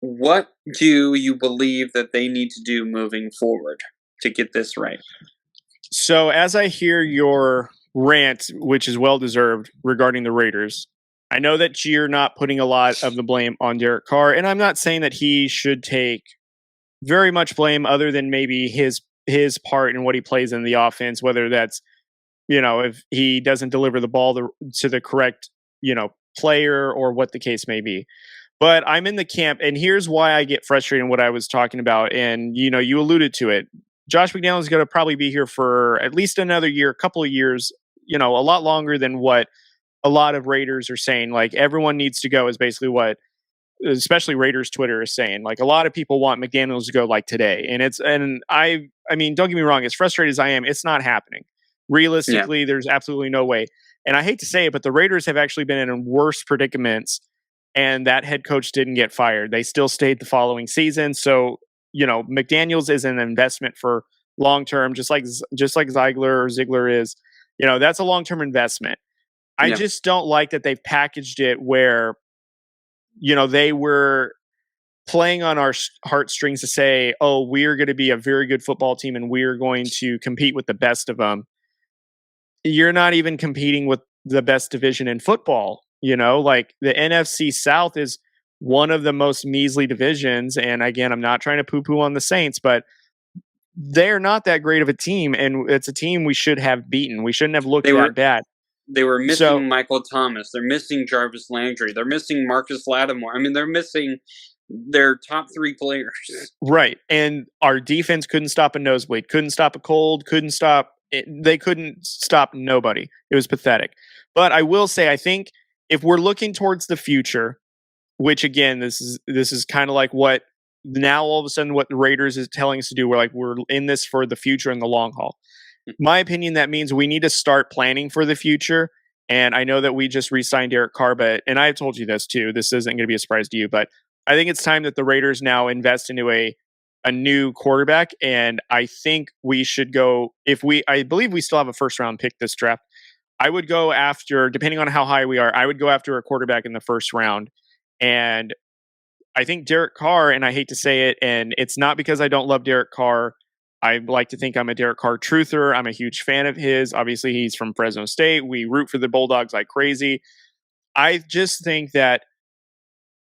What do you believe that they need to do moving forward to get this right? So, as I hear your rant, which is well deserved, regarding the Raiders, I know that you're not putting a lot of the blame on Derek Carr, and I'm not saying that he should take very much blame other than maybe his part in what he plays in the offense, whether that's, if he doesn't deliver the ball to the correct, player or what the case may be. But I'm in the camp, and here's why I get frustrated in what I was talking about. And, you alluded to it. Josh McDaniels is going to probably be here for at least another year, a couple of years, a lot longer than what a lot of Raiders are saying. Like, everyone needs to go is basically what, especially Raiders Twitter is saying. Like, a lot of people want McDaniels to go like today. And don't get me wrong, as frustrated as I am, it's not happening. Realistically, there's absolutely no way. And I hate to say it, but the Raiders have actually been in worse predicaments, and that head coach didn't get fired. They still stayed the following season. So, McDaniels is an investment for long term, just like Ziegler is. That's a long term investment. I just don't like that they've packaged it where, they were playing on our heartstrings to say, oh, we're going to be a very good football team and we're going to compete with the best of them. You're not even competing with the best division in football. Like the NFC South is one of the most measly divisions. And again, I'm not trying to poo poo on the Saints, but they're not that great of a team. And it's a team we should have beaten. We shouldn't have looked that bad. They were missing Michael Thomas. They're missing Jarvis Landry. They're missing Marcus Lattimore. I mean, they're missing their top 3 players. Right. And our defense couldn't stop a nosebleed, couldn't stop a cold, they couldn't stop nobody. It was pathetic. But I will say, I think if we're looking towards the future, which again, this is kind of like what now all of a sudden what the Raiders is telling us to do. We're in this for the future and the long haul. My opinion, that means we need to start planning for the future. And I know that we just re-signed Derek Carr, and I told you this too. This isn't going to be a surprise to you, but I think it's time that the Raiders now invest into a new quarterback. And I think we should go, I believe we still have a first round pick this draft. I would go after, depending on how high we are, I would go after a quarterback in the first round. And I think Derek Carr, and I hate to say it, and it's not because I don't love Derek Carr. I like to think I'm a Derek Carr truther. I'm a huge fan of his. Obviously, he's from Fresno State. We root for the Bulldogs like crazy. I just think that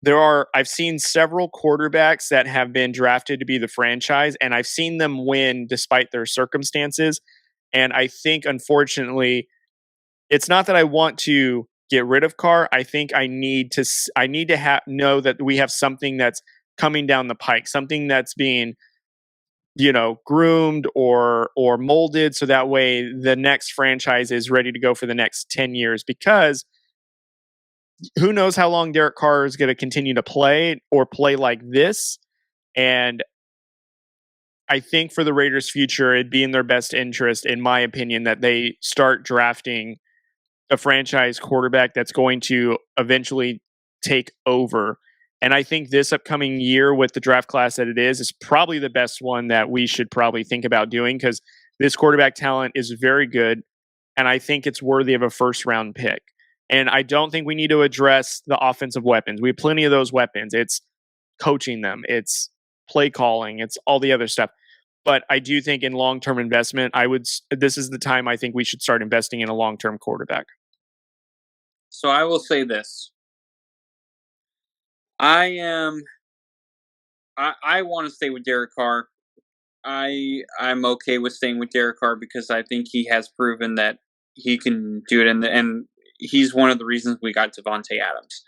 I've seen several quarterbacks that have been drafted to be the franchise, and I've seen them win despite their circumstances. And I think, unfortunately, it's not that I want to get rid of Carr. I think I need to know that we have something that's coming down the pike, something that's being, groomed or molded, so that way the next franchise is ready to go for the next 10 years. Because who knows how long Derek Carr is going to continue to play like this. And I think for the Raiders' future, it'd be in their best interest, in my opinion, that they start drafting a franchise quarterback that's going to eventually take over. And I think this upcoming year with the draft class that it is probably the best one that we should probably think about doing, because this quarterback talent is very good. And I think it's worthy of a first round pick. And I don't think we need to address the offensive weapons. We have plenty of those weapons. It's coaching them. It's play calling. It's all the other stuff. But I do think in long-term investment, this is the time I think we should start investing in a long-term quarterback. So I will say this. I want to stay with Derek Carr. I'm okay with staying with Derek Carr because I think he has proven that he can do it, and he's one of the reasons we got Devontae Adams.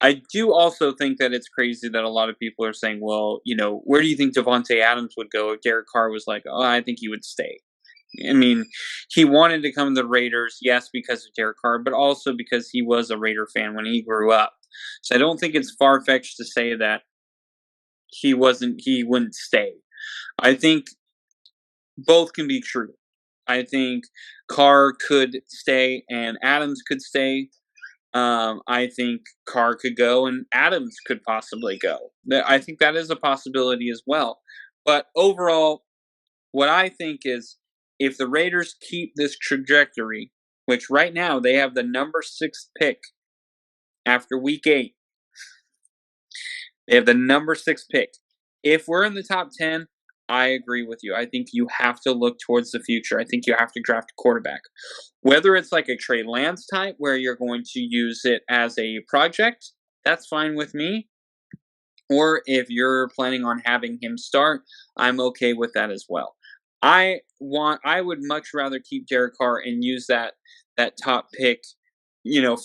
I do also think that it's crazy that a lot of people are saying, well, where do you think Devontae Adams would go if Derek Carr was like, oh, I think he would stay. I mean, he wanted to come to the Raiders, yes, because of Derek Carr, but also because he was a Raider fan when he grew up. So I don't think it's far-fetched to say that he wouldn't stay. I think both can be true. I think Carr could stay and Adams could stay. I think Carr could go and Adams could possibly go. I think that is a possibility as well. But overall, what I think is if the Raiders keep this trajectory, which right now they have the number 6 pick after week 8, They have the number 6 pick. If we're in the top 10, I agree with you. I think you have to look towards the future. I think you have to draft a quarterback. Whether it's like a Trey Lance type where you're going to use it as a project, that's fine with me. Or if you're planning on having him start, I'm okay with that as well. I would much rather keep Derek Carr and use that top pick,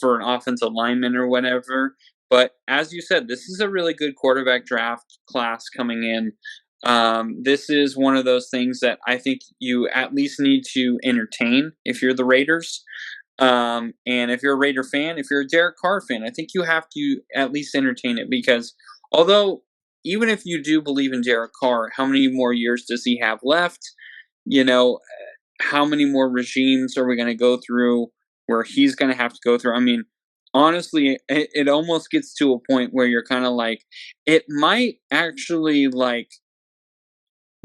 for an offensive lineman or whatever. But as you said, this is a really good quarterback draft class coming in. This is one of those things that I think you at least need to entertain if you're the Raiders. And if you're a Raider fan, if you're a Derek Carr fan, I think you have to at least entertain it because although even if you do believe in Derek Carr, how many more years does he have left? How many more regimes are we going to go through where he's going to have to go through? I mean, honestly, it almost gets to a point where you're kind of like, it might actually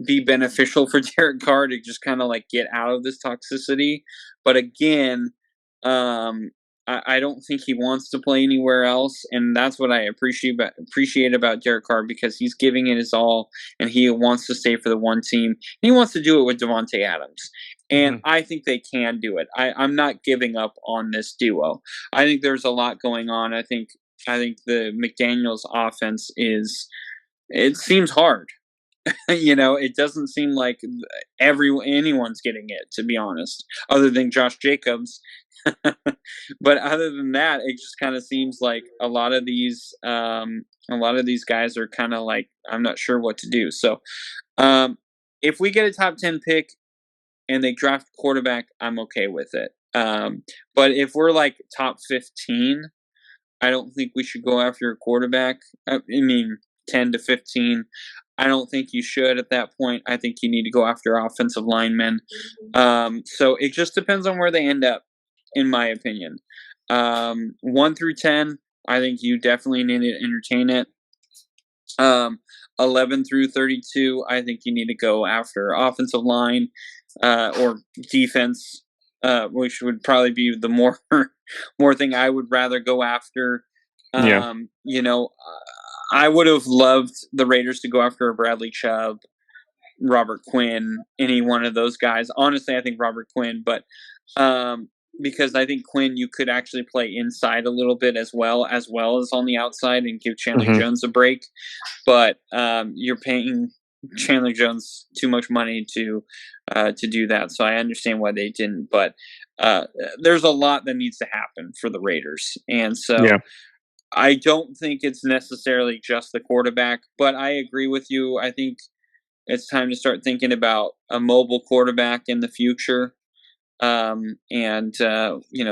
be beneficial for Derek Carr to just kind of get out of this toxicity. But again, I don't think he wants to play anywhere else, and that's what I appreciate about Derek Carr because he's giving it his all, and he wants to stay for the one team. And he wants to do it with Davante Adams, and I think they can do it. I'm not giving up on this duo. I think there's a lot going on. I think the McDaniels offense it seems hard. It doesn't seem like anyone's getting it, to be honest, other than Josh Jacobs. But other than that, it just kind of seems like a lot of these guys are kind of like, I'm not sure what to do. So if we get a top 10 pick and they draft a quarterback, I'm okay with it. But if we're top 15, I don't think we should go after a quarterback. I mean, 10 to 15. I don't think you should at that point. I think you need to go after offensive linemen. So it just depends on where they end up, in my opinion. 1 through 10, I think you definitely need to entertain it. 11 through 32, I think you need to go after offensive line or defense, which would probably be the more thing I would rather go after. I would have loved the Raiders to go after a Bradley Chubb, Robert Quinn, any one of those guys. Honestly, I think Robert Quinn, but because I think Quinn, you could actually play inside a little bit as well as on the outside and give Chandler Jones a break. But you're paying Chandler Jones too much money to do that, so I understand why they didn't. But there's a lot that needs to happen for the Raiders, and so. Yeah. I don't think it's necessarily just the quarterback, but I agree with you. I think it's time to start thinking about a mobile quarterback in the future, and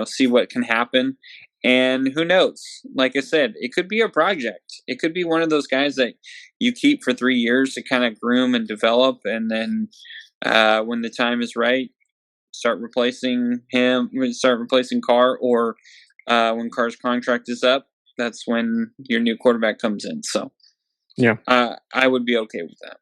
see what can happen. And who knows? Like I said, it could be a project. It could be one of those guys that you keep for 3 years to kind of groom and develop, and then when the time is right, start replacing Carr, or when Carr's contract is up. That's when your new quarterback comes in. So, yeah, I would be okay with that.